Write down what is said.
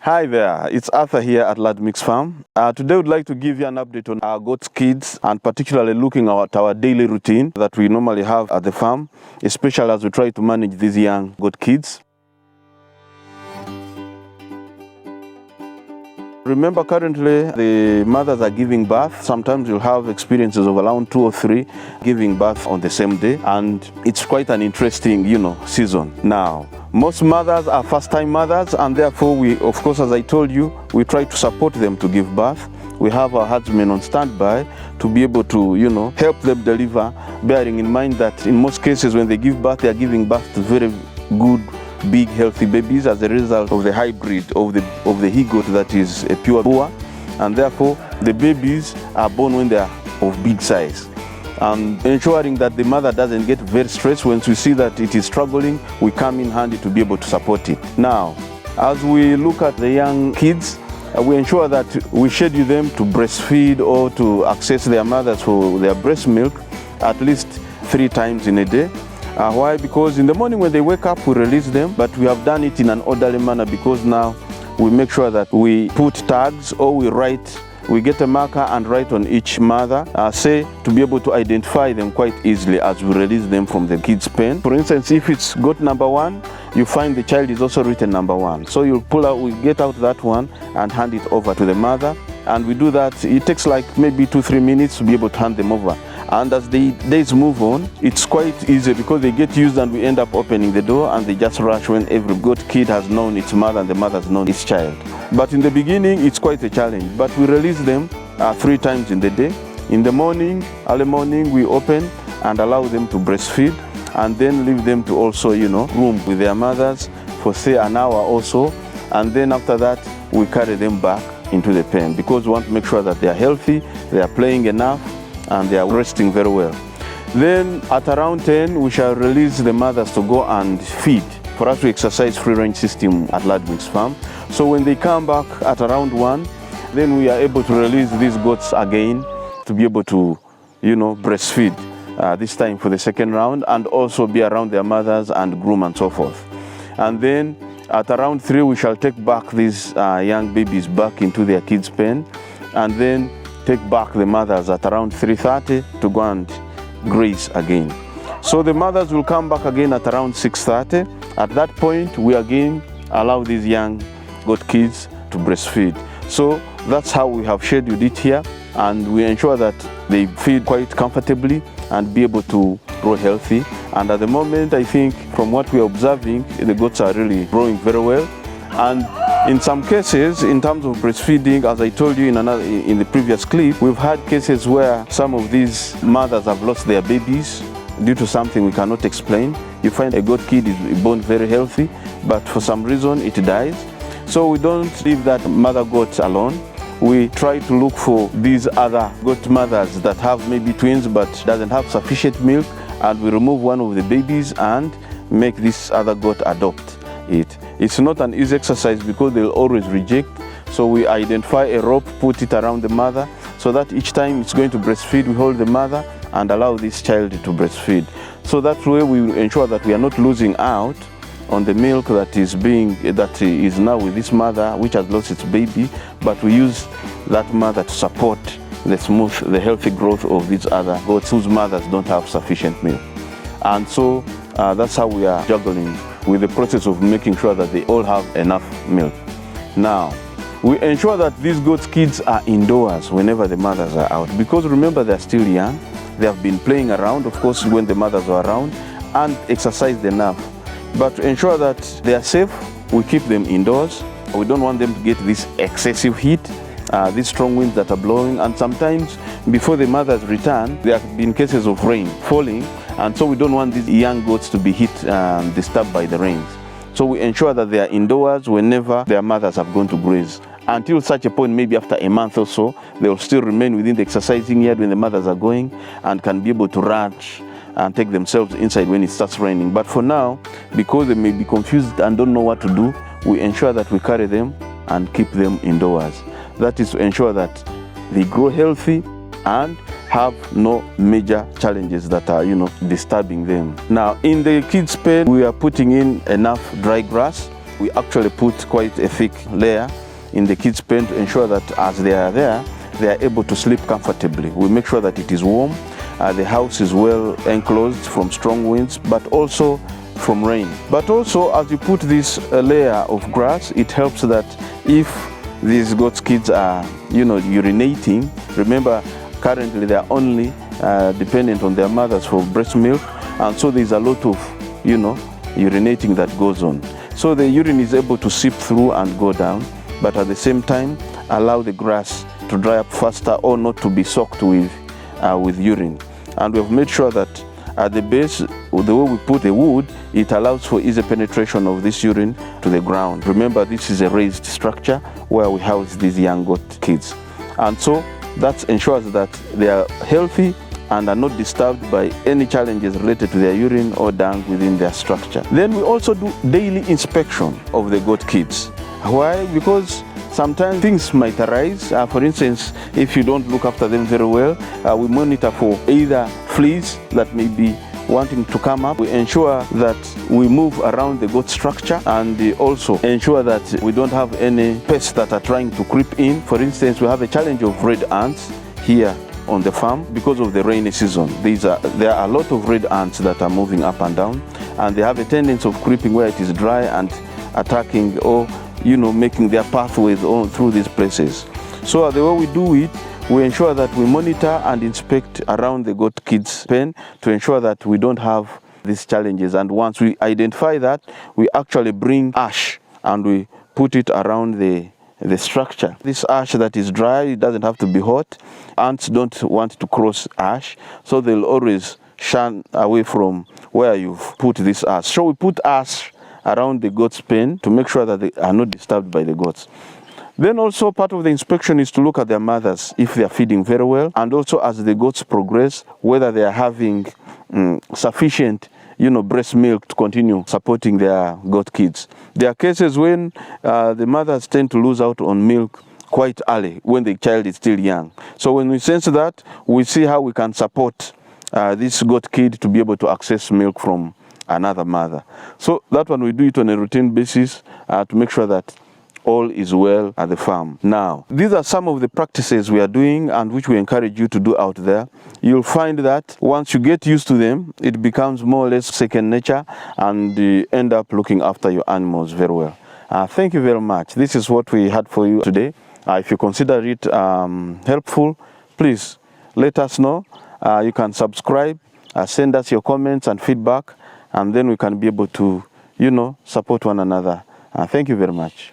Hi there, it's Arthur here at Lad Mix Farm. Today we'd like to give you an update on our goat kids and particularly looking at our daily routine that we normally have at the farm, especially as we try to manage these young goat kids. Remember, currently the mothers are giving birth. Sometimes you'll have experiences of around 2 or 3 giving birth on the same day, and it's quite an interesting, season. Now, most mothers are first-time mothers, and therefore we, of course, as I told you, we try to support them to give birth. We have our herdsmen on standby to be able to, help them deliver, bearing in mind that in most cases when they give birth, they are giving birth to very good, big, healthy babies as a result of the hybrid of the he-goat that is a pure Boer, and therefore the babies are born when they are of big size. And ensuring that the mother doesn't get very stressed once we see that it is struggling, we come in handy to be able to support it. Now, as we look at the young kids, we ensure that we schedule them to breastfeed or to access their mothers for their breast milk at least 3 times in a day. Why? Because in the morning when they wake up, we release them, but we have done it in an orderly manner because now we make sure that we put tags or we get a marker and write on each mother, to be able to identify them quite easily as we release them from the kids' pen. For instance, if it's goat number 1, you find the child is also written number 1. So we get out that one and hand it over to the mother. And we do that, it takes like maybe 2-3 minutes to be able to hand them over. And as the days move on, it's quite easy because they get used and we end up opening the door and they just rush when every goat kid has known its mother and the mother has known its child. But in the beginning, it's quite a challenge. But we release them 3 times in the day. In the morning, early morning, we open and allow them to breastfeed and then leave them to also, roam with their mothers for say an hour or so. And then after that, we carry them back into the pen because we want to make sure that they are healthy, they are playing enough, and they are resting very well. Then at around 10, we shall release the mothers to go and feed for us to exercise free-range system at Lad Mix Farm. So when they come back at around 1, then we are able to release these goats again to be able to, breastfeed this time for the second round and also be around their mothers and groom and so forth. And then at around 3, we shall take back these young babies back into their kids' pen and then take back the mothers at around 3:30 to go and graze again. So the mothers will come back again at around 6:30. At that point, we again allow these young goat kids to breastfeed. So that's how we have scheduled it here, and we ensure that they feed quite comfortably and be able to grow healthy. And at the moment, I think from what we are observing, the goats are really growing very well. And in some cases, in terms of breastfeeding, as I told you in the previous clip, we've had cases where some of these mothers have lost their babies due to something we cannot explain. You find a goat kid is born very healthy, but for some reason it dies. So we don't leave that mother goat alone. We try to look for these other goat mothers that have maybe twins but doesn't have sufficient milk, and we remove one of the babies and make this other goat adopt it. It's not an easy exercise because they'll always reject. So we identify a rope, put it around the mother so that each time it's going to breastfeed, we hold the mother and allow this child to breastfeed. So that way we ensure that we are not losing out on the milk that is now with this mother which has lost its baby, but we use that mother to support the healthy growth of these other goats whose mothers don't have sufficient milk. And so that's how we are juggling with the process of making sure that they all have enough milk. Now, we ensure that these goat kids are indoors whenever the mothers are out, because remember they're still young. They have been playing around, of course, when the mothers are around, and exercised enough. But to ensure that they are safe, we keep them indoors. We don't want them to get this excessive heat, these strong winds that are blowing, and sometimes before the mothers return, there have been cases of rain falling, and so we don't want these young goats to be hit and disturbed by the rains. So we ensure that they are indoors whenever their mothers have gone to graze. Until such a point, maybe after a month or so, they will still remain within the exercising yard when the mothers are going and can be able to rush and take themselves inside when it starts raining. But for now, because they may be confused and don't know what to do, we ensure that we carry them and keep them indoors. That is to ensure that they grow healthy and have no major challenges that are, disturbing them. Now, in the kids' pen, we are putting in enough dry grass We actually put quite a thick layer in the kids' pen to ensure that as they are there, they are able to sleep comfortably. We make sure that it is warm, the house is well enclosed from strong winds, but also from rain. But also, as you put this layer of grass, it helps that if these goats' kids are, urinating, remember currently they are only dependent on their mothers for breast milk, and so there's a lot of, urinating that goes on. So the urine is able to seep through and go down, but at the same time allow the grass to dry up faster or not to be soaked with urine. And we have made sure that at the base, the way we put the wood, it allows for easy penetration of this urine to the ground. Remember, this is a raised structure where we house these young goat kids. And so that ensures that they are healthy and are not disturbed by any challenges related to their urine or dung within their structure. Then we also do daily inspection of the goat kids. Why? Because sometimes things might arise. For instance, if you don't look after them very well, we monitor for either fleas that may be wanting to come up. We ensure that we move around the goat structure, and also ensure that we don't have any pests that are trying to creep in. For instance, we have a challenge of red ants here on the farm because of the rainy season. There are a lot of red ants that are moving up and down, and they have a tendency of creeping where it is dry and attacking or making their pathways on through these places. So the way we do it, we ensure that we monitor and inspect around the goat kids' pen to ensure that we don't have these challenges. And once we identify that, we actually bring ash and we put it around the structure. This ash that is dry, it doesn't have to be hot. Ants don't want to cross ash, so they'll always shun away from where you've put this ash. So we put ash around the goat's pen to make sure that they are not disturbed by the goats. Then also part of the inspection is to look at their mothers, if they are feeding very well, and also as the goats progress, whether they are having sufficient breast milk to continue supporting their goat kids. There are cases when the mothers tend to lose out on milk quite early when the child is still young. So when we sense that, we see how we can support this goat kid to be able to access milk from another mother. So that one we do it on a routine basis to make sure that all is well at the farm. Now, these are some of the practices we are doing and which we encourage you to do out there. You'll find that once you get used to them, it becomes more or less second nature, and you end up looking after your animals very well. Thank you very much. This is what we had for you today. If you consider it helpful, please let us know. You can subscribe, send us your comments and feedback, and then we can be able to, support one another. Thank you very much.